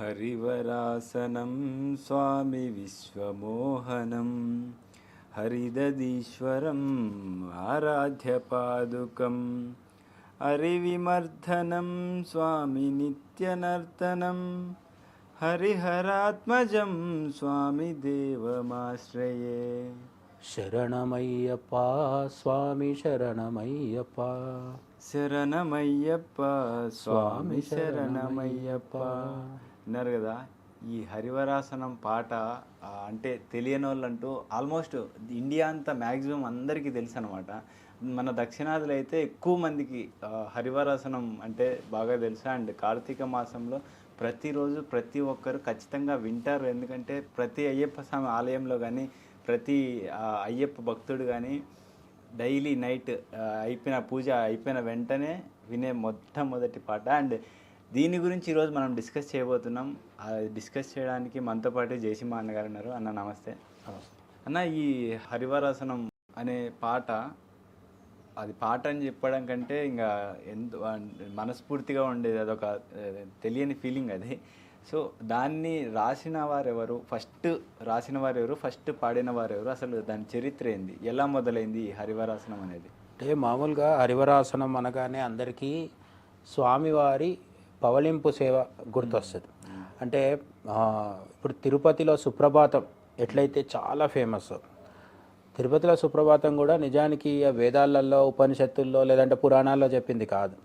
హరివరాసనం స్వామి విశ్వమోహనం హరిదదీశ్వరం ఆరాధ్యపాదుకం హరివిమర్ధనం స్వామి నిత్యనర్తనం హరిహరాత్మజం స్వామి దేవమాశ్రయే. శరణమయ్యప్ప స్వామి శరణమయ్యప్ప, శరణమయ్యప్ప స్వామి శరణమయ్యప్ప. విన్నారు కదా, ఈ హరివరాసనం పాట అంటే తెలియని వాళ్ళంటూ ఆల్మోస్ట్ ఇండియా అంతా మ్యాక్సిమం అందరికీ తెలుసు అనమాట. మన దక్షిణాదిలో అయితే ఎక్కువ మందికి హరివరాసనం అంటే బాగా తెలుసు. అండ్ కార్తీక మాసంలో ప్రతిరోజు ప్రతి ఒక్కరు ఖచ్చితంగా వింటారు. ఎందుకంటే ప్రతి అయ్యప్ప స్వామి ఆలయంలో కానీ ప్రతి అయ్యప్ప భక్తుడు కానీ డైలీ నైట్ అయిపోయిన పూజ అయిపోయిన వెంటనే వినే మొట్టమొదటి పాట. అండ్ దీని గురించి ఈరోజు మనం డిస్కస్ చేయబోతున్నాం. డిస్కస్ చేయడానికి మనతో పాటు జయసింహ అన్నగారు ఉన్నారు. అన్న నమస్తే. అన్న, ఈ హరివరాసనం అనే పాట, అది పాట అని చెప్పడం కంటే ఇంకా ఎంతో మనస్ఫూర్తిగా ఉండేది, అదొక తెలియని ఫీలింగ్ అది. సో దాన్ని రాసిన వారెవరు, ఫస్ట్ పాడిన వారెవరు, అసలు దాని చరిత్ర ఏంది, ఎలా మొదలైంది ఈ హరివరాసనం అనేది? అంటే మామూలుగా హరివరాసనం అనగానే అందరికీ స్వామివారి పవళింపు సేవ గుర్తొస్తుంది. అంటే ఇప్పుడు తిరుపతిలో సుప్రభాతం ఎట్లయితే చాలా ఫేమస్, తిరుపతిలో సుప్రభాతం కూడా నిజానికి వేదాలలో ఉపనిషత్తుల్లో లేదంటే పురాణాల్లో చెప్పింది కాదు,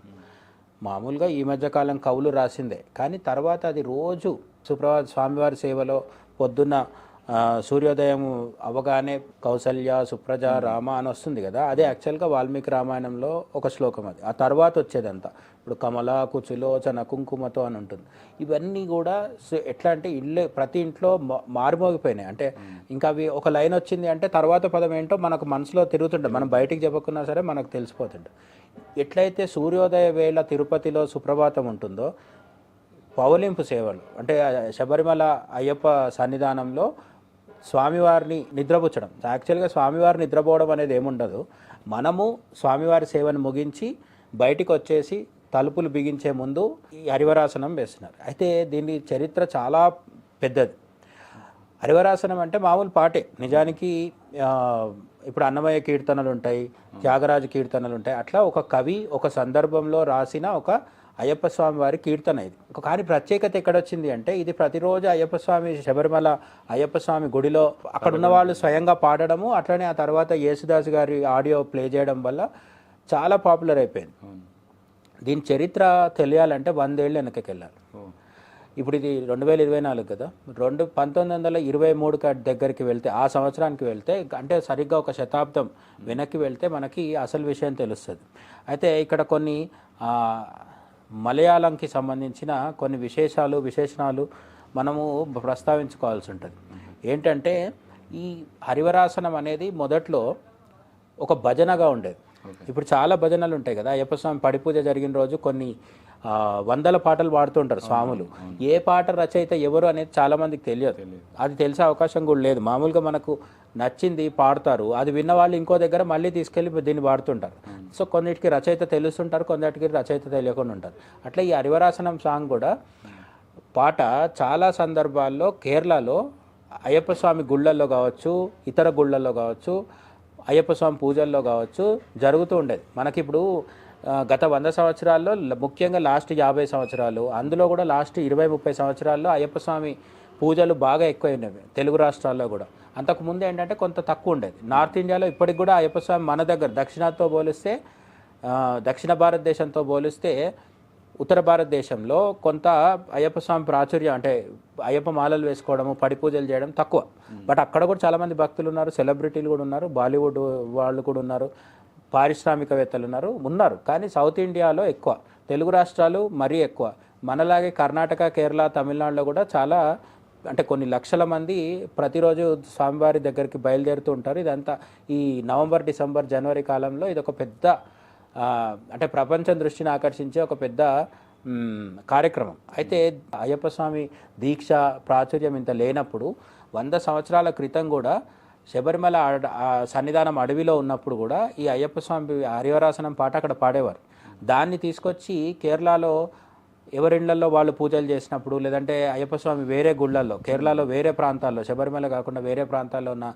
మామూలుగా ఈ మధ్యకాలం కవులు రాసిందే. కానీ తర్వాత అది రోజు సుప్రభాత స్వామివారి సేవలో పొద్దున్న సూర్యోదయం అవగానే కౌసల్య సుప్రజ రామ అని వస్తుంది కదా, అదే యాక్చువల్గా వాల్మీకి రామాయణంలో ఒక శ్లోకం. అది ఆ తర్వాత వచ్చేదంతా ఇప్పుడు కమలా కుచులోచన కుంకుమతో అని ఉంటుంది. ఇవన్నీ కూడా ఎట్లా అంటే ప్రతి ఇంట్లో మారుమోగిపోయినాయి. అంటే ఇంకా అవి ఒక లైన్ వచ్చింది అంటే తర్వాత పదం ఏంటో మనకు మనసులో తిరుగుతుంటుంది, మనం బయటికి చెప్పకున్నా సరే మనకు తెలిసిపోతుంది. ఎట్లయితే సూర్యోదయ వేళ తిరుపతిలో సుప్రభాతం ఉంటుందో, పౌలింపు సేవలు అంటే శబరిమల అయ్యప్ప సన్నిధానంలో స్వామివారిని నిద్రపుచ్చడం. యాక్చువల్గా స్వామివారి నిద్రపోవడం అనేది ఏముండదు, మనము స్వామివారి సేవను ముగించి బయటికి వచ్చేసి తలుపులు బిగించే ముందు ఈ హరివరాసనం వేస్తున్నారు. అయితే దీని చరిత్ర చాలా పెద్దది. హరివరాసనం అంటే మామూలు పాటే. నిజానికి ఇప్పుడు అన్నమయ్య కీర్తనలు ఉంటాయి, త్యాగరాజు కీర్తనలు ఉంటాయి. అట్లా ఒక కవి ఒక సందర్భంలో రాసిన ఒక అయ్యప్ప స్వామి వారి కీర్తన ఇది. కానీ ప్రత్యేకత ఎక్కడొచ్చింది అంటే, ఇది ప్రతిరోజు అయ్యప్ప స్వామి శబరిమల అయ్యప్ప స్వామి గుడిలో అక్కడ ఉన్న వాళ్ళు స్వయంగా పాడడము, అట్లనే ఆ తర్వాత యేసుదాస్ గారి ఆడియో ప్లే చేయడం వల్ల చాలా పాపులర్ అయిపోయింది. దీని చరిత్ర తెలియాలంటే 100 ఏళ్ళు వెనకకి వెళ్ళాలి. ఇప్పుడు ఇది 2024 కదా, 1923 దగ్గరికి వెళ్తే, ఆ సంవత్సరానికి వెళ్తే, అంటే సరిగ్గా ఒక శతాబ్దం వెనక్కి వెళ్తే మనకి అసలు విషయం తెలుస్తుంది. అయితే ఇక్కడ కొన్ని మలయాళంకి సంబంధించిన కొన్ని విశేషణాలు మనము ప్రస్తావించుకోవాల్సి ఉంటుంది. ఏంటంటే ఈ హరివరాసనం అనేది మొదట్లో ఒక భజనగా ఉండేది. ఇప్పుడు చాలా భజనలు ఉంటాయి కదా, అయ్యప్ప స్వామి పడిపూజ జరిగిన రోజు కొన్ని వందల పాటలు పాడుతుంటారు స్వాములు. ఏ పాట రచయిత ఎవరు అనేది చాలా మందికి తెలియదు, అది తెలిసే అవకాశం కూడా లేదు. మామూలుగా మనకు నచ్చింది పాడతారు, అది విన్న వాళ్ళు ఇంకో దగ్గర మళ్ళీ తీసుకెళ్ళి దీన్ని పాడుతుంటారు. సో కొన్నిటికి రచయిత తెలుస్తుంటారు, కొన్నిటికి రచయిత తెలియకుండా ఉంటారు. అట్లా ఈ హరివరాసనం సాంగ్ కూడా పాట చాలా సందర్భాల్లో కేరళలో అయ్యప్ప స్వామి గుళ్ళల్లో కావచ్చు, ఇతర గుళ్ళల్లో కావచ్చు, అయ్యప్ప స్వామి పూజల్లో కావచ్చు జరుగుతూ ఉండేది. మనకిప్పుడు గత 100 సంవత్సరాల్లో, ముఖ్యంగా లాస్ట్ 50 సంవత్సరాలు, అందులో కూడా లాస్ట్ 20-30 సంవత్సరాల్లో అయ్యప్ప స్వామి పూజలు బాగా ఎక్కువైనవి తెలుగు రాష్ట్రాల్లో కూడా. అంతకుముందు ఏంటంటే కొంత తక్కువ ఉండేది. నార్త్ ఇండియాలో ఇప్పటికి కూడా అయ్యప్ప స్వామి మన దగ్గర దక్షిణ భారతదేశంతో పోలిస్తే ఉత్తర భారతదేశంలో కొంత అయ్యప్ప స్వామి ప్రాచుర్యం, అంటే అయ్యప్ప మాలలు వేసుకోవడము, పడి పూజలు చేయడం తక్కువ. బట్ అక్కడ కూడా చాలామంది భక్తులు ఉన్నారు, సెలబ్రిటీలు కూడా ఉన్నారు, బాలీవుడ్ వాళ్ళు కూడా ఉన్నారు, పారిశ్రామికవేత్తలు ఉన్నారు. కానీ సౌత్ ఇండియాలో ఎక్కువ, తెలుగు రాష్ట్రాలు మరీ ఎక్కువ. మనలాగే కర్ణాటక, కేరళ, తమిళనాడులో కూడా చాలా, అంటే కొన్ని లక్షల మంది ప్రతిరోజు స్వామివారి దగ్గరికి బయలుదేరుతూ ఉంటారు. ఇదంతా ఈ నవంబర్, డిసెంబర్, జనవరి కాలంలో ఇది ఒక పెద్ద, అంటే ప్రపంచం దృష్టిని ఆకర్షించే ఒక పెద్ద కార్యక్రమం. అయితే అయ్యప్ప స్వామి దీక్ష ప్రాచుర్యం ఇంత లేనప్పుడు 100 సంవత్సరాల క్రితం కూడా శబరిమల సన్నిధానం అడవిలో ఉన్నప్పుడు కూడా ఈ అయ్యప్ప స్వామి హరివరాసనం పాట అక్కడ పాడేవారు. దాన్ని తీసుకొచ్చి కేరళలో ఎవరిళ్లలో వాళ్ళు పూజలు చేసినప్పుడు, లేదంటే అయ్యప్ప స్వామి వేరే గుళ్ళల్లో, కేరళలో వేరే ప్రాంతాల్లో, శబరిమల కాకుండా వేరే ప్రాంతాల్లో ఉన్న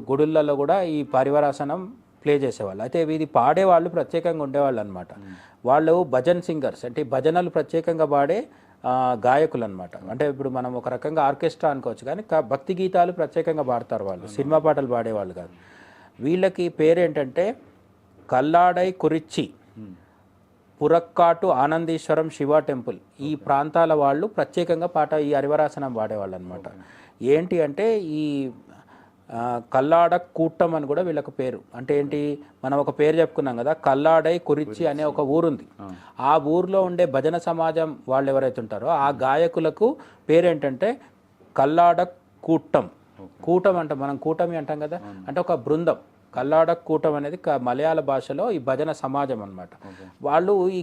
గుడులలో కూడా ఈ పరివరాసనం ప్లే చేసేవాళ్ళు. అయితే ఇది పాడేవాళ్ళు ప్రత్యేకంగా ఉండేవాళ్ళు అనమాట. వాళ్ళు భజన్ సింగర్స్, అంటే భజనలు ప్రత్యేకంగా పాడే గాయకులు అనమాట. అంటే ఇప్పుడు మనం ఒక రకంగా ఆర్కెస్ట్రా అనుకోవచ్చు, కానీ భక్తి గీతాలు ప్రత్యేకంగా పాడతారు వాళ్ళు, సినిమా పాటలు పాడేవాళ్ళు కాదు. వీళ్ళకి పేరేంటంటే కల్లాడై కురిచ్చి, పురక్కాటు ఆనందీశ్వరం శివ టెంపుల్, ఈ ప్రాంతాల వాళ్ళు ప్రత్యేకంగా ఈ హరివరాసనం పాడేవాళ్ళు అనమాట. ఏంటి అంటే ఈ కల్లాడ కూట్టం అని కూడా వీళ్ళకి పేరు. అంటే ఏంటి, మనం ఒక పేరు చెప్పుకున్నాం కదా, కల్లాడై కురిచి అనే ఒక ఊరుంది. ఆ ఊర్లో ఉండే భజన సమాజం వాళ్ళు ఎవరైతే ఉంటారో ఆ గాయకులకు పేరేంటంటే కల్లాడ కూట్టం. కూటం అంటాం మనం, కూటమి అంటాం కదా, అంటే ఒక బృందం. కల్లాడ కూటం అనేది మలయాళ భాషలో ఈ భజన సమాజం అనమాట. వాళ్ళు ఈ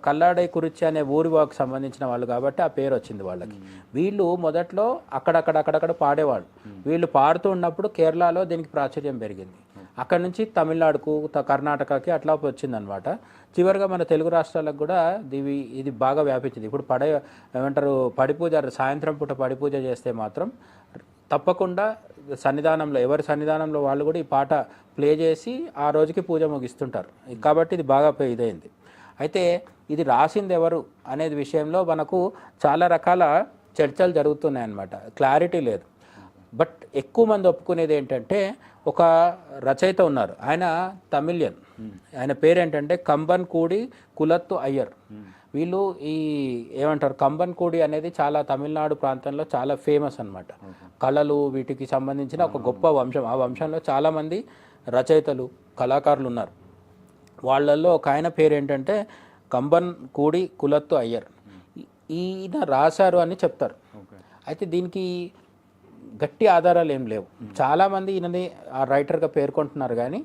కల్లాడై కురిచి అనే ఊరి వాకు సంబంధించిన వాళ్ళు కాబట్టి ఆ పేరు వచ్చింది వాళ్ళకి. వీళ్ళు మొదట్లో అక్కడక్కడ పాడేవాళ్ళు. వీళ్ళు పాడుతూ ఉన్నప్పుడు కేరళలో దీనికి ప్రాచుర్యం పెరిగింది. అక్కడ నుంచి తమిళనాడుకు, కర్ణాటకకి అట్లా వచ్చిందనమాట. చివరిగా మన తెలుగు రాష్ట్రాలకు కూడా ఇది బాగా వ్యాపించింది. ఇప్పుడు ఏమంటారు, పడి పూజ, సాయంత్రం పూట పడి పూజ చేస్తే మాత్రం తప్పకుండా సన్నిధానంలో, ఎవరి సన్నిధానంలో వాళ్ళు కూడా ఈ పాట ప్లే చేసి ఆ రోజుకి పూజ ముగిస్తుంటారు. కాబట్టి ఇది బాగా ఇదైంది. అయితే ఇది రాసింది ఎవరు అనేది విషయంలో మనకు చాలా రకాల చర్చలు జరుగుతున్నాయి అన్నమాట. క్లారిటీ లేదు. బట్ ఎక్కువ మంది ఒప్పుకునేది ఏంటంటే ఒక రచయిత ఉన్నారు, ఆయన తమిళియన్, ఆయన పేరేంటంటే కంబన్ కూడి కులత్తు అయ్యర్. వీళ్ళు ఏమంటారు, కంబన్ కూడి అనేది చాలా తమిళనాడు ప్రాంతంలో చాలా ఫేమస్ అన్నమాట. కళలు వీటికి సంబంధించిన ఒక గొప్ప వంశం. ఆ వంశంలో చాలామంది రచయితలు, కళాకారులు ఉన్నారు. వాళ్ళల్లో ఒక ఆయన పేరేంటంటే కంబన్ కూడి కులత్తు అయ్యర్. ఈయన రాశారు అని చెప్తారు. అయితే దీనికి గట్టి ఆధారాలు ఏం లేవు. చాలామంది ఈయనని ఆ రైటర్గా పేర్కొంటున్నారు, కానీ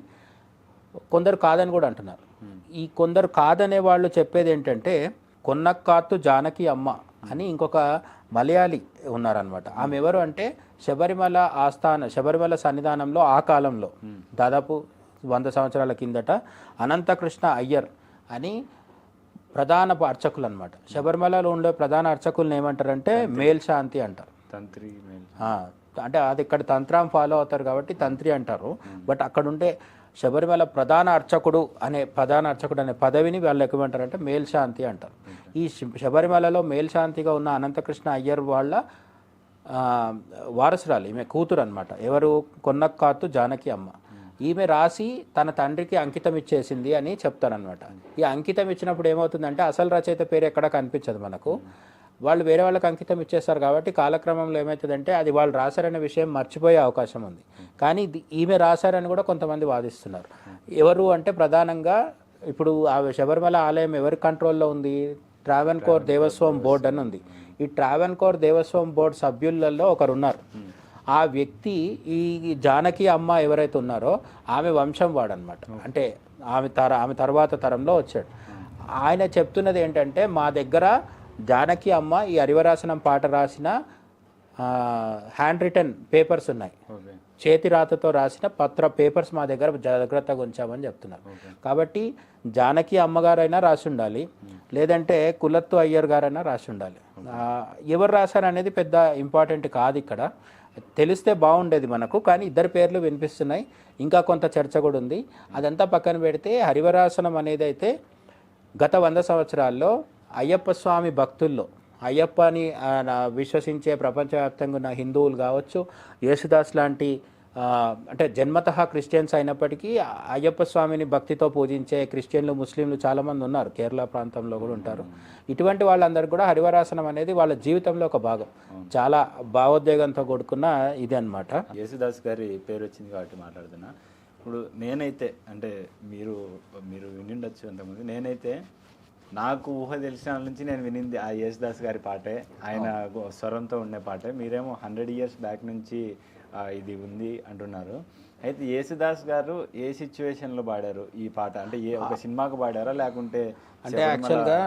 కొందరు కాదని కూడా అంటున్నారు. ఈ కొందరు కాదనే వాళ్ళు చెప్పేది ఏంటంటే కొన్నక్కాత్తు జానకి అమ్మ అని ఇంకొక మలయాళీ ఉన్నారనమాట. ఆమె ఎవరు అంటే శబరిమల సన్నిధానంలో ఆ కాలంలో దాదాపు 100 సంవత్సరాల కిందట అనంతకృష్ణ అయ్యర్ అని ప్రధాన అర్చకులు అనమాట. శబరిమలలో ఉండే ప్రధాన అర్చకులను ఏమంటారంటే మేల్శాంతి అంటారు. తంత్రి, అంటే అది ఇక్కడ తంత్రం ఫాలో అవుతారు కాబట్టి తంత్రి అంటారు. బట్ అక్కడ ఉండే శబరిమల ప్రధాన అర్చకుడు అనే పదవిని వాళ్ళు ఏమంటారంటే మేల్శాంతి అంటారు. ఈ శబరిమలలో మేల్శాంతిగా ఉన్న అనంతకృష్ణ అయ్యర్ వాళ్ళ వారసురాలు, ఈమె కూతురు అనమాట. ఎవరు, కొన్నక్కాత్తు జానకి అమ్మ. ఈమె రాసి తన తండ్రికి అంకితం ఇచ్చేసింది అని చెప్తారనమాట. ఈ అంకితం ఇచ్చినప్పుడు ఏమవుతుందంటే అసలు రచయిత పేరు ఎక్కడ కనిపించదు మనకు. వాళ్ళు వేరే వాళ్ళకి అంకితం ఇచ్చేస్తారు కాబట్టి కాలక్రమంలో ఏమవుతుందంటే అది వాళ్ళు రాశారనే విషయం మర్చిపోయే అవకాశం ఉంది. కానీ ఈమె రాశారని కూడా కొంతమంది వాదిస్తున్నారు. ఎవరు అంటే ప్రధానంగా ఇప్పుడు ఆ శబరిమల ఆలయం ఎవరి కంట్రోల్లో ఉంది, ట్రావెన్కోర్ దేవస్వం బోర్డు అని ఉంది. ఈ ట్రావెన్కోర్ దేవస్వం బోర్డు సభ్యులలో ఒకరు ఉన్నారు. ఆ వ్యక్తి ఈ జానకి అమ్మ ఎవరైతే ఉన్నారో ఆమె వంశం వాడనమాట. అంటే ఆమె తర్వాత తరంలో వచ్చాడు. ఆయన చెప్తున్నది ఏంటంటే మా దగ్గర జానకి అమ్మ ఈ హరివరాసనం పాట రాసిన హ్యాండ్ రిటర్న్ పేపర్స్ ఉన్నాయి, చేతి రాతతో రాసిన పేపర్స్ మా దగ్గర జాగ్రత్తగా ఉంచామని చెప్తున్నారు. కాబట్టి జానకి అమ్మగారైనా రాసి ఉండాలి, లేదంటే కులత్తు అయ్యర్ గారైనా రాసి ఉండాలి. ఎవరు రాశారనేది పెద్ద ఇంపార్టెంట్ కాదు, ఇక్కడ తెలిస్తే బాగుండేది మనకు. కానీ ఇద్దరు పేర్లు వినిపిస్తున్నాయి, ఇంకా కొంత చర్చ కూడా ఉంది. అదంతా పక్కన పెడితే హరివరాసనం అనేది అయితే గత 100 సంవత్సరాల్లో అయ్యప్ప స్వామి భక్తుల్లో, అయ్యప్పని విశ్వసించే ప్రపంచవ్యాప్తంగా ఉన్న హిందువులు కావచ్చు, యేసుదాస్ లాంటి అంటే జన్మతః క్రిస్టియన్స్ అయినప్పటికీ అయ్యప్ప స్వామిని భక్తితో పూజించే క్రిస్టియన్లు, ముస్లింలు చాలామంది ఉన్నారు. కేరళ ప్రాంతంలో కూడా ఉంటారు. ఇటువంటి వాళ్ళందరూ కూడా హరివరాసనం అనేది వాళ్ళ జీవితంలో ఒక భాగం. చాలా భావోద్వేగంతో కూడుకున్న ఇది అనమాట. యేసుదాస్ గారి పేరు వచ్చింది కాబట్టి మాట్లాడుతున్నా. ఇప్పుడు నేనైతే అంటే మీరు వినిండొచ్చు అంతకుముందు, నేనైతే నాకు ఊహ తెలిసిన నుంచి నేను వినింది ఆ యేసుదాస్ గారి పాటే, ఆయన స్వరంతో ఉండే పాటే. మీరేమో 100 years బ్యాక్ నుంచి ఇది ఉంది అంటున్నారు. అయితే యేసుదాస్ గారు ఏ సిచ్యువేషన్లో పాడారు ఈ పాట? అంటే ఒక సినిమాకు పాడారా, లేకుంటే అంటే యాక్చువల్గా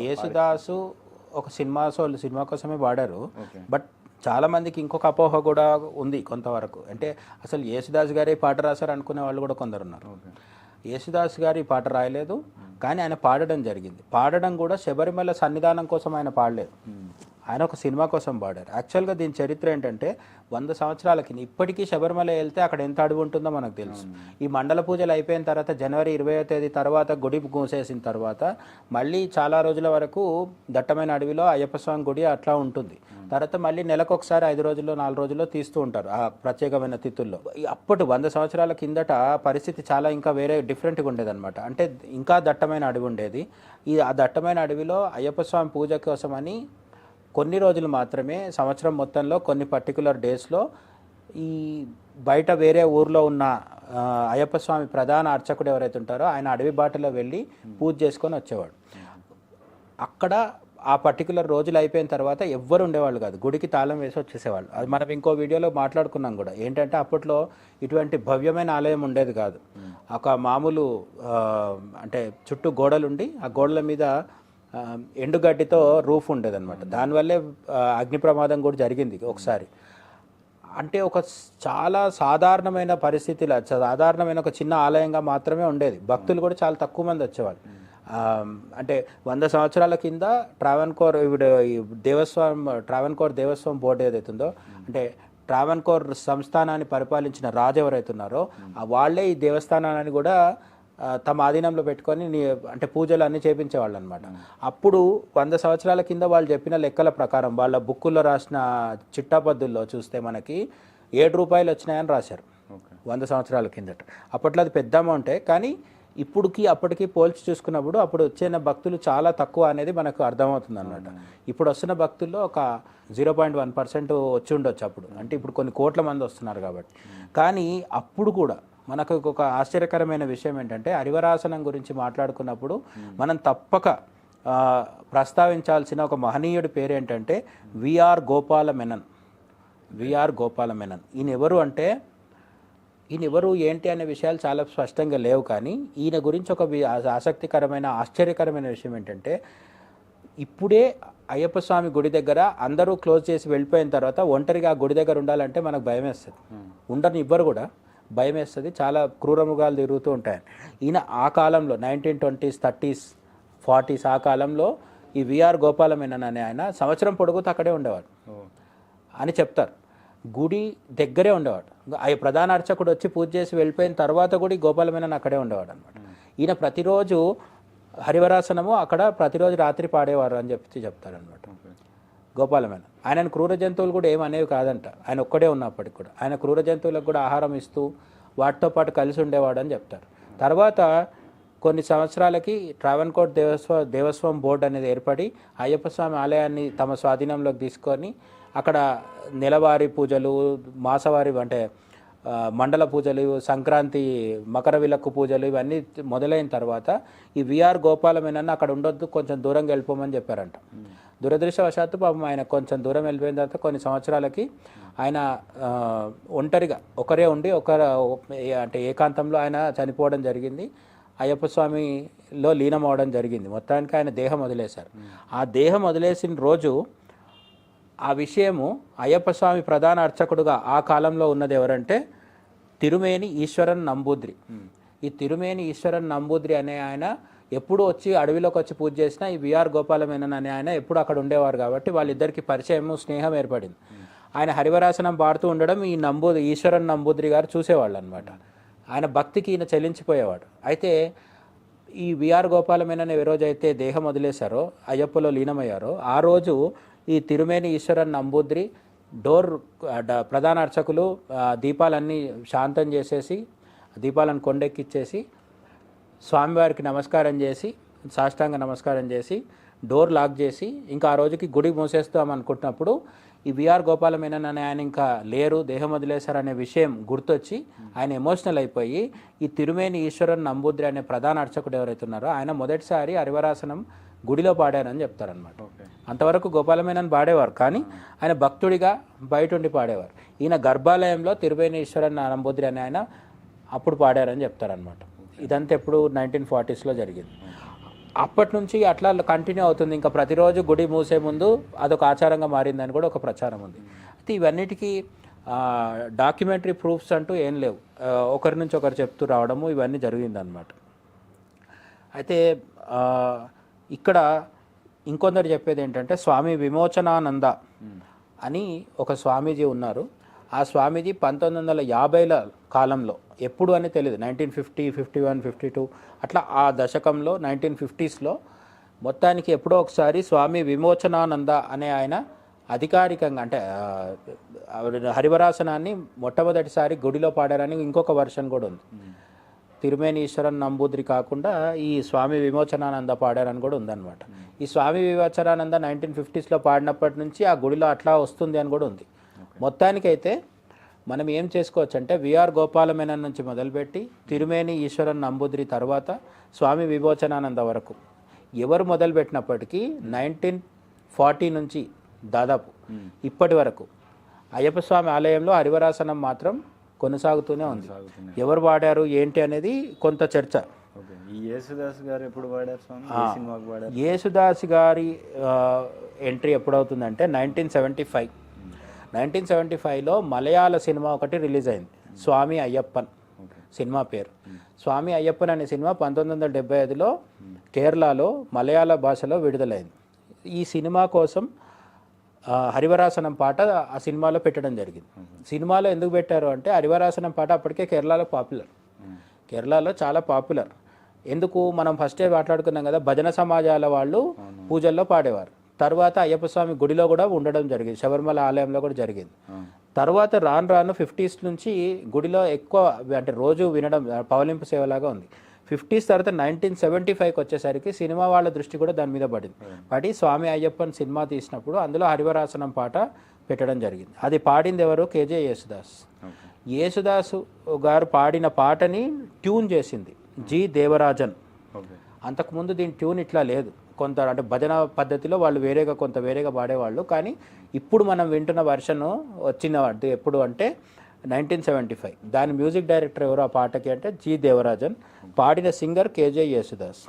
యేసుదాసు ఒక సినిమా కోసమే పాడారు. బట్ చాలా మందికి ఇంకొక అపోహ కూడా ఉంది కొంతవరకు. అంటే అసలు యేసుదాస్ గారే పాట రాశారు అనుకునే వాళ్ళు కూడా కొందరు ఉన్నారు. యేసుదాస్ గారు ఈ పాట రాయలేదు, కానీ ఆయన పాడడం జరిగింది. పాడడం కూడా శబరిమల సన్నిధానం కోసం ఆయన పాడలేదు, ఆయన ఒక సినిమా కోసం పాడారు. యాక్చువల్గా దీని చరిత్ర ఏంటంటే 100 సంవత్సరాల కింద ఇప్పటికీ శబరిమల వెళ్తే అక్కడ ఎంత అడవి ఉంటుందో మనకు తెలుసు. ఈ మండల పూజలు అయిపోయిన తర్వాత జనవరి 20వ తేదీ తర్వాత గుడి మూసేసిన తర్వాత మళ్ళీ చాలా రోజుల వరకు దట్టమైన అడవిలో అయ్యప్ప స్వామి గుడి అట్లా ఉంటుంది. తర్వాత మళ్ళీ నెలకు ఒకసారి 5 రోజుల్లో 4 రోజుల్లో తీస్తూ ఉంటారు ఆ ప్రత్యేకమైన తిథుల్లో. అప్పటి 100 సంవత్సరాల కిందట పరిస్థితి చాలా ఇంకా వేరే డిఫరెంట్గా ఉండేదన్నమాట. అంటే ఇంకా దట్టమైన అడవి ఉండేది. ఆ దట్టమైన అడవిలో అయ్యప్ప స్వామి పూజ కోసమని కొన్ని రోజులు మాత్రమే సంవత్సరం మొత్తంలో కొన్ని పర్టికులర్ డేస్లో ఈ బయట వేరే ఊర్లో ఉన్న అయ్యప్ప స్వామి ప్రధాన అర్చకుడు ఎవరైతే ఉంటారో ఆయన అడవి బాటలో వెళ్ళి పూజ చేసుకొని వచ్చేవాడు. అక్కడ ఆ పర్టికులర్ రోజులు అయిపోయిన తర్వాత ఎవ్వరు ఉండేవాళ్ళు కాదు, గుడికి తాళం వేసి వచ్చేసేవాళ్ళు. అది మనం ఇంకో వీడియోలో మాట్లాడుకున్నాం కూడా. ఏంటంటే అప్పట్లో ఇటువంటి భవ్యమైన ఆలయం ఉండేది కాదు. ఒక మామూలు అంటే చుట్టూ గోడలుండి ఆ గోడల మీద ఎండుగడ్డితో రూఫ్ ఉండేదన్నమాట. దానివల్లే అగ్ని ప్రమాదం కూడా జరిగింది ఒకసారి. అంటే ఒక చాలా సాధారణమైన పరిస్థితిలో సాధారణమైన ఒక చిన్న ఆలయంగా మాత్రమే ఉండేది. భక్తులు కూడా చాలా తక్కువ మంది వచ్చేవాళ్ళు. అంటే 100 సంవత్సరాల కింద ట్రావెన్కోర్ దేవస్వం బోర్డు ఏదైతుందో, అంటే ట్రావెన్కోర్ సంస్థానాన్ని పరిపాలించిన రాజు ఎవరైతే ఉన్నారో వాళ్ళే ఈ దేవస్థానాన్ని కూడా తమ ఆధీనంలో పెట్టుకొని అంటే పూజలు అన్నీ చేపించేవాళ్ళు అనమాట. అప్పుడు 100 సంవత్సరాల కింద వాళ్ళు చెప్పిన లెక్కల ప్రకారం వాళ్ళ బుక్కుల్లో రాసిన చిట్టాపద్దుల్లో చూస్తే మనకి 7 రూపాయలు వచ్చినాయని రాశారు 100 సంవత్సరాల కిందట. అప్పట్లో అది పెద్ద అమౌంటే, కానీ అప్పటికి పోల్చి చూసుకున్నప్పుడు అప్పుడు వచ్చిన భక్తులు చాలా తక్కువ అనేది మనకు అర్థమవుతుంది అన్నమాట. ఇప్పుడు వస్తున్న భక్తుల్లో ఒక 0.1% వచ్చి ఉండొచ్చు అప్పుడు. అంటే ఇప్పుడు కొన్ని కోట్ల మంది వస్తున్నారు కాబట్టి. కానీ అప్పుడు కూడా మనకు ఒక ఆశ్చర్యకరమైన విషయం ఏంటంటే హరివరాసనం గురించి మాట్లాడుకున్నప్పుడు మనం తప్పక ప్రస్తావించాల్సిన ఒక మహనీయుడి పేరు ఏంటంటే విఆర్ గోపాల మెనన్. ఈయన ఎవరు ఏంటి అనే విషయాలు చాలా స్పష్టంగా లేవు, కానీ ఈయన గురించి ఒక ఆసక్తికరమైన ఆశ్చర్యకరమైన విషయం ఏంటంటే ఇప్పుడే అయ్యప్ప స్వామి గుడి దగ్గర అందరూ క్లోజ్ చేసి వెళ్ళిపోయిన తర్వాత ఒంటరిగా ఆ గుడి దగ్గర ఉండాలంటే మనకు భయం వేస్తుంది. ఉండని ఇవ్వరు కూడా, భయం వేస్తుంది. చాలా క్రూరముగాలు తిరుగుతూ ఉంటాయి. ఈయన ఆ కాలంలో 1920s, 30s, 40s ఆ కాలంలో ఈ విఆర్ గోపాలమేనన్ అనే ఆయన సంవత్సరం పొడుగుతూ అక్కడే ఉండేవాడు అని చెప్తారు. గుడి దగ్గరే ఉండేవాడు. ఆ ప్రధాన అర్చకుడు వచ్చి పూజ చేసి వెళ్ళిపోయిన తర్వాత కూడా గోపాలమేనన్ అక్కడే ఉండేవాడు అనమాట. ఈయన ప్రతిరోజు హరివరాసనము అక్కడ ప్రతిరోజు రాత్రి పాడేవారు అని చెప్తారనమాట గోపాలమేనన్. ఆయనను క్రూర జంతువులు కూడా ఏమనేవి కాదంట, ఆయన ఒక్కడే ఉన్నప్పటికి కూడా. ఆయన క్రూర జంతువులకు కూడా ఆహారం ఇస్తూ వాటితో పాటు కలిసి ఉండేవాడు అని చెప్తారు. తర్వాత కొన్ని సంవత్సరాలకి ట్రావెన్కోర్ దేవస్వం బోర్డు అనేది ఏర్పడి అయ్యప్ప స్వామి ఆలయాన్ని తమ స్వాధీనంలోకి తీసుకొని అక్కడ నెలవారీ పూజలు, మాసవారి అంటే మండల పూజలు, సంక్రాంతి, మకర విలక్కు పూజలు ఇవన్నీ మొదలైన తర్వాత ఈ విఆర్ గోపాలమేనన్ అక్కడ ఉండొద్దు, కొంచెం దూరంగా వెళ్ళిపోమని చెప్పారంట. దురదృష్టవశాత్తు పాపం ఆయన కొంచెం దూరం వెళ్ళిపోయిన తర్వాత కొన్ని సంవత్సరాలకి ఆయన ఒంటరిగా ఒకరే ఉండి అంటే ఏకాంతంలో ఆయన చనిపోవడం జరిగింది. అయ్యప్ప స్వామిలో లీనం అవడం జరిగింది. మొత్తానికి ఆయన దేహం వదిలేశారు. ఆ దేహం వదిలేసిన రోజు ఆ విషయము అయ్యప్ప స్వామి ప్రధాన అర్చకుడుగా ఆ కాలంలో ఉన్నది ఎవరంటే తిరుమేని ఈశ్వరన్ నంబూద్రి. ఈ తిరుమేని ఈశ్వరన్ నంబూద్రి అనే ఆయన ఎప్పుడు వచ్చి అడవిలోకి వచ్చి పూజ చేసినా ఈ విఆర్ గోపాలమేనన్ అనే ఆయన ఎప్పుడు అక్కడ ఉండేవారు కాబట్టి వాళ్ళిద్దరికి పరిచయము, స్నేహం ఏర్పడింది. ఆయన హరివరాసనం పాడుతూ ఉండడం ఈ ఈశ్వరన్ నంబూద్రి గారు చూసేవాళ్ళు అనమాట. ఆయన భక్తికి ఈయన చెల్లించిపోయేవాడు. అయితే ఈ విఆర్ గోపాలమేనన్ ఏ రోజైతే దేహం వదిలేశారో, అయ్యప్పలో లీనమయ్యారో, ఆ రోజు ఈ తిరుమేని ఈశ్వరన్ నంబూద్రి ప్రధాన అర్చకులు దీపాలన్నీ శాంతం చేసేసి దీపాలను కొండెక్కిచ్చేసి స్వామివారికి నమస్కారం చేసి సాష్టాంగ నమస్కారం చేసి డోర్ లాక్ చేసి ఇంకా ఆ రోజుకి గుడి మూసేస్తాం అనుకుంటున్నప్పుడు ఈ విఆర్ గోపాలమేనన్ అనే ఆయన ఇంకా లేరు, దేహం వదిలేశారనే విషయం గుర్తొచ్చి ఆయన ఎమోషనల్ అయిపోయి ఈ తిరుమేని ఈశ్వరన్ నంబూద్రి అనే ప్రధాన అర్చకుడు ఎవరైతే ఉన్నారో ఆయన మొదటిసారి హరివరాసనం గుడిలో పాడారని చెప్తారనమాట. అంతవరకు గోపాలమేనన్ పాడేవారు, కానీ ఆయన భక్తుడిగా బయట ఉండి పాడేవారు. ఈయన గర్భాలయంలో తిరుమేని ఈశ్వరన్ నంబూద్రి అనే ఆయన అప్పుడు పాడారని చెప్తారనమాట. ఇదంతా ఎప్పుడు 1940sలో జరిగింది. అప్పటి నుంచి అట్లా కంటిన్యూ అవుతుంది. ఇంకా ప్రతిరోజు గుడి మూసే ముందు అదొక ఆచారంగా మారిందని కూడా ఒక ప్రచారం ఉంది. అయితే ఇవన్నిటికీ డాక్యుమెంటరీ ప్రూఫ్స్ అంటూ ఏం లేవు. ఒకరి నుంచి ఒకరు చెప్తూ రావడము ఇవన్నీ జరిగిందనమాట. అయితే ఇక్కడ ఇంకొందరు చెప్పేది ఏంటంటే స్వామి విమోచనానంద అని ఒక స్వామీజీ ఉన్నారు. ఆ స్వామీజీ 1950ల కాలంలో, ఎప్పుడు అని తెలియదు, 1950, 51, 52 అట్లా ఆ దశకంలో 1950స్లో మొత్తానికి ఎప్పుడో ఒకసారి స్వామి విమోచనానంద అనే ఆయన అధికారికంగా అంటే హరివరాసనాన్ని మొట్టమొదటిసారి గుడిలో పాడారని ఇంకొక వర్షన్ కూడా ఉంది. తిరుమేని ఈశ్వరన్ నంబూద్రి కాకుండా ఈ స్వామి విమోచనానంద పాడారని కూడా ఉందన్నమాట. ఈ స్వామి విమోచనానంద 1950స్లో పాడినప్పటి నుంచి ఆ గుడిలో అట్లా వస్తుంది అని కూడా ఉంది. మొత్తానికైతే మనం ఏం చేసుకోవచ్చు అంటే విఆర్ గోపాలమేనన్ నుంచి మొదలుపెట్టి తిరుమేని ఈశ్వరన్ నంబూద్రి తర్వాత స్వామి విమోచనానంద వరకు ఎవరు మొదలుపెట్టినప్పటికీ 1940 నుంచి దాదాపు ఇప్పటి వరకు అయ్యప్ప స్వామి ఆలయంలో హరివరాసనం మాత్రం కొనసాగుతూనే ఉంది. ఎవరు పాడారు ఏంటి అనేది కొంత చర్చ. ఈ యేసుదాస్ గారు ఎప్పుడు పాడారు స్వామి? ఏ సినిమాకి పాడారు? యేసుదాస్ గారి ఎంట్రీ ఎప్పుడవుతుందంటే 1975. 1975లో మలయాళ సినిమా ఒకటి రిలీజ్ అయింది, స్వామి అయ్యప్పన్ సినిమా పేరు. స్వామి అయ్యప్పన్ అనే సినిమా 1975లో కేరళలో మలయాళ భాషలో విడుదలైంది. ఈ సినిమా కోసం హరివరాసనం పాట ఆ సినిమాలో పెట్టడం జరిగింది. సినిమాలో ఎందుకు పెట్టారు అంటే హరివరాసనం పాట అప్పటికే కేరళలో పాపులర్, కేరళలో చాలా పాపులర్. ఎందుకు మనం ఫస్టే మాట్లాడుకున్నాం కదా, భజన సమాజాల వాళ్ళు పూజల్లో పాడేవారు. తర్వాత అయ్యప్ప స్వామి గుడిలో కూడా ఉండడం జరిగింది, శబరిమల ఆలయంలో కూడా జరిగింది. తర్వాత రాను రాను 50s నుంచి గుడిలో ఎక్కువ అంటే రోజు వినడం పవలింపు సేవలాగా ఉంది. 50s తర్వాత 1975కి వచ్చేసరికి సినిమా వాళ్ళ దృష్టి కూడా దాని మీద పడి స్వామి అయ్యప్పన్ సినిమా తీసినప్పుడు అందులో హరివరాసనం పాట పెట్టడం జరిగింది. అది పాడింది ఎవరు? కేజే యేసుదాస్. యేసుదాసు గారు పాడిన పాటని ట్యూన్ చేసింది జి దేవరాజన్. అంతకుముందు దీని ట్యూన్ ఇట్లా లేదు, కొంత అంటే భజన పద్ధతిలో వాళ్ళు కొంత వేరేగా పాడేవాళ్ళు. కానీ ఇప్పుడు మనం వింటున్న వర్షన్ వచ్చిన ఎప్పుడు అంటే 1975. దాని మ్యూజిక్ డైరెక్టర్ ఎవరు ఆ పాటకి అంటే జి దేవరాజన్, పాడిన సింగర్ కేజే యేసుదాస్.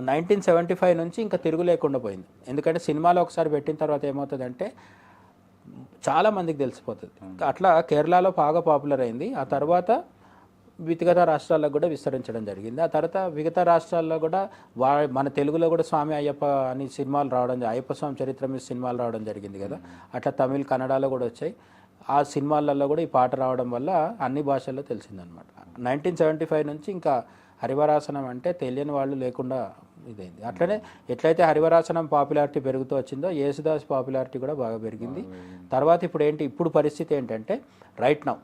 1975 నుంచి ఇంకా తిరుగు లేకుండా పోయింది. ఎందుకంటే సినిమాలో ఒకసారి పెట్టిన తర్వాత ఏమవుతుందంటే చాలా మందికి తెలిసిపోతుంది. అట్లా కేరళలో బాగా పాపులర్ అయింది. ఆ తర్వాత మిగతా రాష్ట్రాల్లో కూడా విస్తరించడం జరిగింది. ఆ తర్వాత మిగతా రాష్ట్రాల్లో కూడా మన తెలుగులో కూడా స్వామి అయ్యప్ప అని సినిమాలు రావడం, అయ్యప్ప స్వామి చరిత్ర మీద సినిమాలు రావడం జరిగింది కదా. అట్లా తమిళ్, కన్నడలో కూడా వచ్చాయి. ఆ సినిమాలలో కూడా ఈ పాట రావడం వల్ల అన్ని భాషల్లో తెలిసిందనమాట. 1975 నుంచి ఇంకా హరివరాసనం అంటే తెలియని వాళ్ళు లేకుండా ఇదైంది. అట్లనే ఎట్లయితే హరివరాసనం పాపులారిటీ పెరుగుతూ వచ్చిందో యేసుదాస్ పాపులారిటీ కూడా బాగా పెరిగింది. తర్వాత ఇప్పుడు పరిస్థితి ఏంటంటే రైట్ నౌ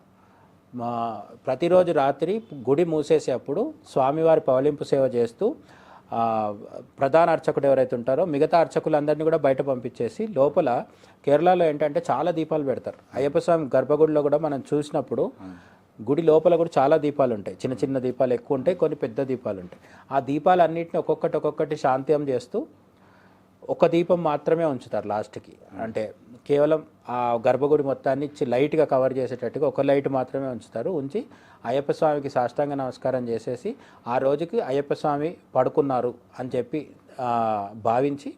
ప్రతిరోజు రాత్రి గుడి మూసేసేటప్పుడు స్వామివారి పవలింపు సేవ చేస్తూ ప్రధాన అర్చకుడు ఎవరైతే ఉంటారో మిగతా అర్చకులందరినీ కూడా బయట పంపించేసి లోపల కేరళలో ఏంటంటే చాలా దీపాలు పెడతారు. అయ్యప్ప స్వామి గర్భగుడిలో కూడా మనం చూసినప్పుడు గుడి లోపల కూడా చాలా దీపాలు ఉంటాయి. చిన్న చిన్న దీపాలు ఎక్కువ ఉంటాయి, కొన్ని పెద్ద దీపాలు ఉంటాయి. ఆ దీపాలన్నింటినీ ఒక్కొక్కటి శాంతం చేస్తూ ఒక దీపం మాత్రమే ఉంచుతారు లాస్ట్కి. అంటే కేవలం ఆ గర్భగుడి మొత్తాన్ని లైట్గా కవర్ చేసేటట్టుగా ఒక లైట్ మాత్రమే ఉంచి అయ్యప్ప స్వామికి సాష్టాంగ నమస్కారం చేసేసి ఆ రోజుకి అయ్యప్ప స్వామి పడుకున్నారు అని చెప్పి భావించి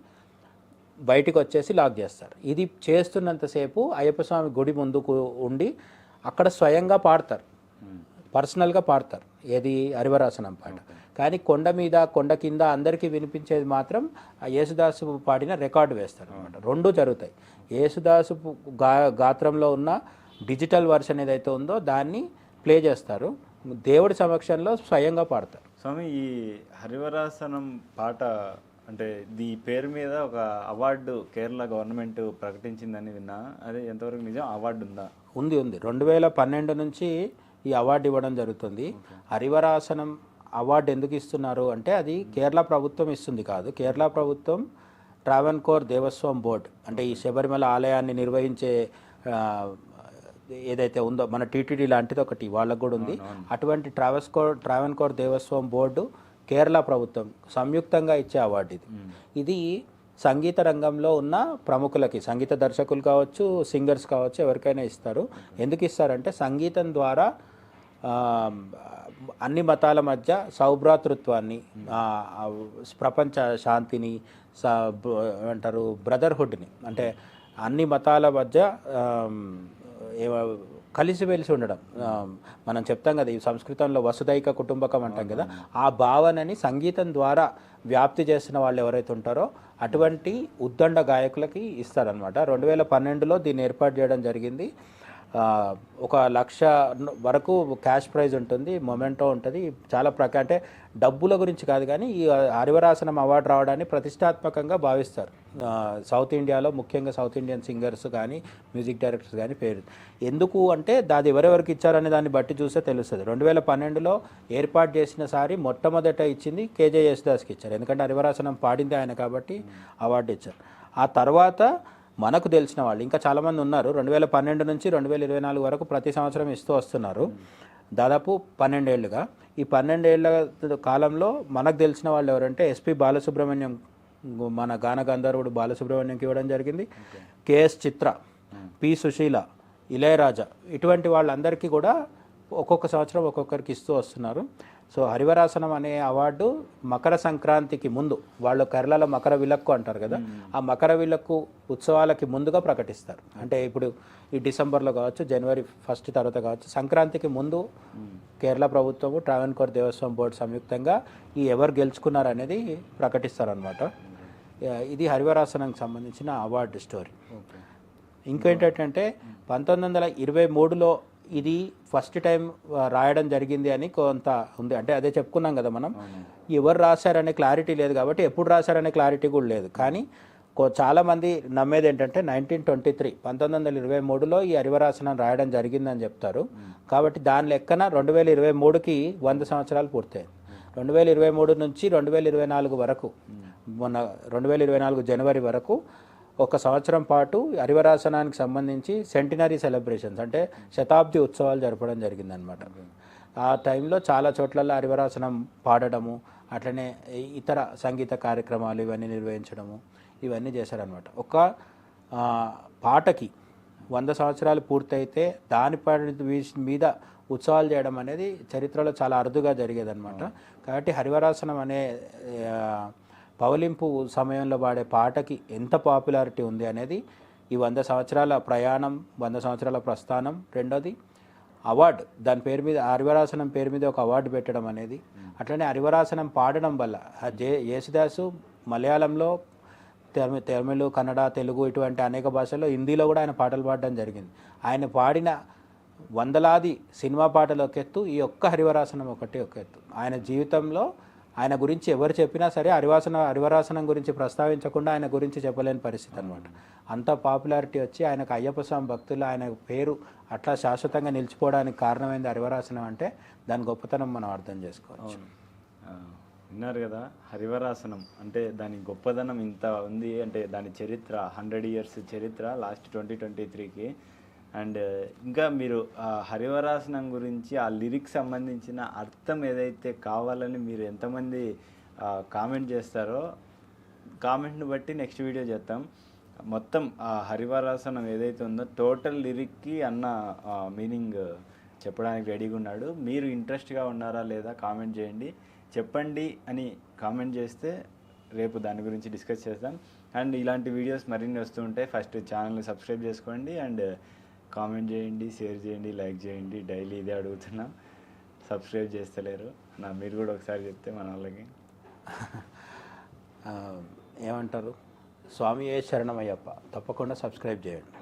బయటికి వచ్చేసి లాక్ చేస్తారు. ఇది చేస్తున్నంతసేపు అయ్యప్ప స్వామి గుడి ముందుకు ఉండి అక్కడ స్వయంగా పాడతారు, పర్సనల్గా పాడతారు. ఏది? హరివరాసనం పాట. కానీ కొండ మీద కొండ కింద అందరికీ వినిపించేది మాత్రం యేసుదాసు పాడిన రికార్డు వేస్తారు అనమాట. రెండూ జరుగుతాయి. యేసుదాసు గాత్రంలో ఉన్న డిజిటల్ వర్షన్ ఏదైతే ఉందో దాన్ని ప్లే చేస్తారు, దేవుడి సమక్షంలో స్వయంగా పాడతారు. స్వామి, ఈ హరివరాసనం పాట అంటే ఈ పేరు మీద ఒక అవార్డు కేరళ గవర్నమెంట్ ప్రకటించిందని విన్నా, అదే ఎంతవరకు నిజం? అవార్డు ఉందా? ఉంది. 2012 నుంచి ఈ అవార్డు ఇవ్వడం జరుగుతుంది. హరివరాసనం అవార్డు ఎందుకు ఇస్తున్నారు అంటే అది కేరళ ప్రభుత్వం ఇస్తుంది కాదు. కేరళ ప్రభుత్వం ట్రావెన్కోర్ దేవస్వం బోర్డ్ అంటే ఈ శబరిమల ఆలయాన్ని నిర్వహించే ఏదైతే ఉందో మన టీటీడీ లాంటిది ఒకటి వాళ్ళకు కూడా ఉంది. అటువంటి ట్రావెన్కోర్ దేవస్వం బోర్డు కేరళ ప్రభుత్వం సంయుక్తంగా ఇచ్చే అవార్డు ఇది. ఇది సంగీత రంగంలో ఉన్న ప్రముఖులకి, సంగీత దర్శకులు కావచ్చు, సింగర్స్ కావచ్చు, ఎవరికైనా ఇస్తారు. ఎందుకు ఇస్తారంటే సంగీతం ద్వారా అన్ని మతాల మధ్య సౌభ్రాతృత్వాన్ని, ప్రపంచ శాంతిని, అంటారు బ్రదర్హుడ్ని, అంటే అన్ని మతాల మధ్య కలిసిమెలిసి ఉండడం. మనం చెప్తాం కదా, ఈ సంస్కృతంలో వసుదైక కుటుంబకం అంటాం కదా, ఆ భావనని సంగీతం ద్వారా వ్యాప్తి చేసిన వాళ్ళు ఎవరైతే ఉంటారో అటువంటి ఉద్దండ గాయకులకి ఇస్తారనమాట. 2012లో దీన్ని ఏర్పాటు చేయడం జరిగింది. 1,00,000 వరకు క్యాష్ ప్రైజ్ ఉంటుంది, మొమెంటో ఉంటుంది. చాలా అంటే డబ్బుల గురించి కాదు, కానీ ఈ హరివరాసనం అవార్డు రావడాన్ని ప్రతిష్టాత్మకంగా భావిస్తారు సౌత్ ఇండియాలో, ముఖ్యంగా సౌత్ ఇండియన్ సింగర్స్ కానీ మ్యూజిక్ డైరెక్టర్స్ కానీ పేరు. ఎందుకు అంటే అది ఎవరెవరికి ఇచ్చారనే దాన్ని బట్టి చూస్తే తెలుస్తుంది. 2012లో ఏర్పాటు చేసిన సారి మొట్టమొదట ఇచ్చింది కేజే యేసుదాస్కి ఇచ్చారు, ఎందుకంటే హరివరాసనం పాడింది ఆయన కాబట్టి అవార్డు ఇచ్చారు. ఆ తర్వాత మనకు తెలిసిన వాళ్ళు ఇంకా చాలామంది ఉన్నారు. 2012 నుంచి 2024 వరకు ప్రతి సంవత్సరం ఇస్తూ వస్తున్నారు, దాదాపు 12 ఏళ్ళుగా. ఈ 12 ఏళ్ళ కాలంలో మనకు తెలిసిన వాళ్ళు ఎవరంటే ఎస్పి బాలసుబ్రహ్మణ్యం, మన గాన గంధర్వుడు బాలసుబ్రహ్మణ్యంకి ఇవ్వడం జరిగింది, కేఎస్ చిత్ర, పి సుశీల, ఇళయరాజా, ఇటువంటి వాళ్ళందరికీ కూడా ఒక్కొక్క సంవత్సరం ఒక్కొక్కరికి ఇస్తూ వస్తున్నారు. సో హరివరాసనం అనే అవార్డు మకర సంక్రాంతికి ముందు, వాళ్ళు కేరళలో మకర విలక్కు అంటారు కదా, ఆ మకర విలక్కు ఉత్సవాలకి ముందుగా ప్రకటిస్తారు. అంటే ఇప్పుడు ఈ డిసెంబర్లో కావచ్చు, జనవరి 1 తర్వాత కావచ్చు, సంక్రాంతికి ముందు కేరళ ప్రభుత్వము, ట్రావెన్కోర్ దేవస్వం బోర్డు సంయుక్తంగా ఈ ఎవరు గెలుచుకున్నారు అనేది ప్రకటిస్తారనమాట. ఇది హరివరాసనంకి సంబంధించిన అవార్డు స్టోరీ. ఇంకేంటంటే 1923లో ఇది ఫస్ట్ టైం రాయడం జరిగింది అని కొంత ఉంది. అంటే అదే చెప్పుకున్నాం కదా మనం, ఎవరు రాశారనే క్లారిటీ లేదు కాబట్టి ఎప్పుడు రాశారనే క్లారిటీ కూడా లేదు. కానీ చాలామంది నమ్మేది ఏంటంటే 1923లో ఈ హరివరాసనం రాయడం జరిగిందని చెప్తారు. కాబట్టి దాని లెక్కన 2023కి 100 సంవత్సరాలు పూర్తయింది. 2023 నుంచి 2024 వరకు, మొన్న 2024 జనవరి వరకు 1 సంవత్సరం పాటు హరివరాసనానికి సంబంధించి సెంటినరీ సెలబ్రేషన్స్, అంటే శతాబ్ది ఉత్సవాలు జరపడం జరిగిందనమాట. ఆ టైంలో చాలా చోట్లలో హరివరాసనం పాడడము, అట్లనే ఇతర సంగీత కార్యక్రమాలు ఇవన్నీ నిర్వహించడము, ఇవన్నీ చేశారనమాట. ఒక పాటకి 100 సంవత్సరాలు పూర్తయితే దానిపై మీద ఉత్సవాలు చేయడం అనేది చరిత్రలో చాలా అరుదుగా జరిగేదన్నమాట. కాబట్టి హరివరాసనం అనే పవలింపు సమయంలో పాడే పాటకి ఎంత పాపులారిటీ ఉంది అనేది ఈ 100 సంవత్సరాల ప్రయాణం, 100 సంవత్సరాల ప్రస్థానం. రెండోది అవార్డు, దాని పేరు మీద, హరివరాసనం పేరు మీద ఒక అవార్డు పెట్టడం అనేది. అట్లనే హరివరాసనం పాడడం వల్ల యేసుదాసు మలయాళంలో, తమిళ, కన్నడ, తెలుగు ఇటువంటి అనేక భాషల్లో, హిందీలో కూడా ఆయన పాటలు పాడడం జరిగింది. ఆయన పాడిన వందలాది సినిమా పాటలు ఒక ఎత్తు, ఈ ఒక్క హరివరాసనం ఒకటి ఒక ఎత్తు. ఆయన జీవితంలో ఆయన గురించి ఎవరు చెప్పినా సరే హరివరాసనం గురించి ప్రస్తావించకుండా ఆయన గురించి చెప్పలేని పరిస్థితి అనమాట. అంత పాపులారిటీ వచ్చి ఆయనకు అయ్యప్ప స్వామి భక్తులు ఆయన పేరు అట్లా శాశ్వతంగా నిలిచిపోవడానికి కారణమైంది హరివరాసనం అంటే దాని గొప్పతనం మనం అర్థం చేసుకోవచ్చు. విన్నారు కదా, హరివరాసనం అంటే దాని గొప్పదనం ఇంత ఉంది. అంటే దాని చరిత్ర 100 years చరిత్ర లాస్ట్ 2023కి. అండ్ ఇంకా మీరు హరివరాసనం గురించి ఆ లిరిక్స్ సంబంధించిన అర్థం ఏదైతే కావాలని మీరు ఎంతమంది కామెంట్ చేస్తారో, కామెంట్ని బట్టి నెక్స్ట్ వీడియో చేస్తాం. మొత్తం హరివరాసనం ఏదైతే ఉందో టోటల్ లిరిక్కి అన్న మీనింగ్ చెప్పడానికి రెడీగా ఉన్నాడు. మీరు ఇంట్రెస్ట్గా ఉన్నారా లేదా కామెంట్ చేయండి, చెప్పండి అని కామెంట్ చేస్తే రేపు దాని గురించి డిస్కస్ చేస్తాం. అండ్ ఇలాంటి వీడియోస్ మరిన్ని వస్తూ ఉంటాయి. ఫస్ట్ ఛానల్ని సబ్స్క్రైబ్ చేసుకోండి అండ్ కామెంట్ చేయండి, షేర్ చేయండి, లైక్ చేయండి. డైలీ ఇదే అడుగుతున్నా, సబ్స్క్రైబ్ చేస్తలేరు. మీరు కూడా ఒకసారి చెప్తే మన వాళ్ళకి ఏమంటారు, స్వామి ఏ శరణమయ్యప్ప, తప్పకుండా సబ్స్క్రైబ్ చేయండి.